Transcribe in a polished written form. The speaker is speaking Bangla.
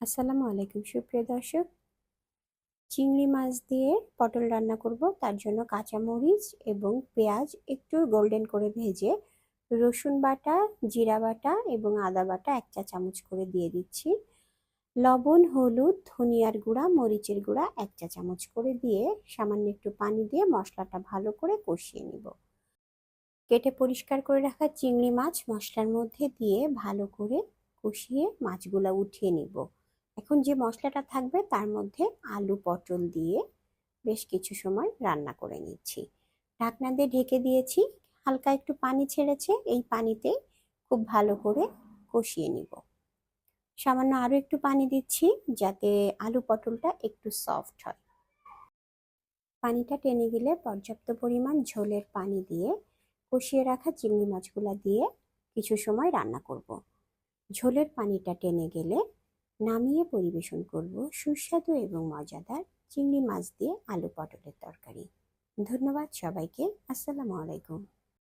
আসসালামু আলাইকুম সুপ্রিয় দর্শক। চিংড়ি মাছ দিয়ে পটল রান্না করব। তার জন্য কাঁচামরিচ এবং পেঁয়াজ একটু গোল্ডেন করে ভেজে রসুন বাটা, জিরা বাটা এবং আদা বাটা 1 চা চামচ করে দিয়ে দিচ্ছি। লবণ, হলুদ, ধনিয়ার গুঁড়া, মরিচের গুঁড়া 1 চা চামচ করে দিয়ে সামান্য একটু পানি দিয়ে মশলাটা ভালো করে কষিয়ে নিব। কেটে পরিষ্কার করে রাখা চিংড়ি মাছ মশলার মধ্যে দিয়ে ভালো করে কষিয়ে মাছগুলা উঠিয়ে নিব। এখন যে মশলাটা থাকবে তার মধ্যে আলু পটল দিয়ে বেশ কিছু সময় রান্না করে নিচ্ছি। ঢাকনা দিয়ে ঢেকে দিয়েছি, হালকা একটু পানি ছেড়েছে, এই পানিতে খুব ভালো করে কষিয়ে নিব। সামান্য আরো একটু পানি দিচ্ছি যাতে আলু পটলটা একটু সফট হয়। পানিটা টেনে গেলে পর্যাপ্ত পরিমাণ ঝোলের পানি দিয়ে কষিয়ে রাখা চিংড়ি মাছগুলা দিয়ে কিছু সময় রান্না করব। ঝোলের পানিটা টেনে গেলে নামিয়ে পরিবেশন করব সুস্বাদু এবং মজাদার চিংড়ি মাছ দিয়ে আলু পটলের তরকারি। ধন্যবাদ সবাইকে। আসসালামু আলাইকুম।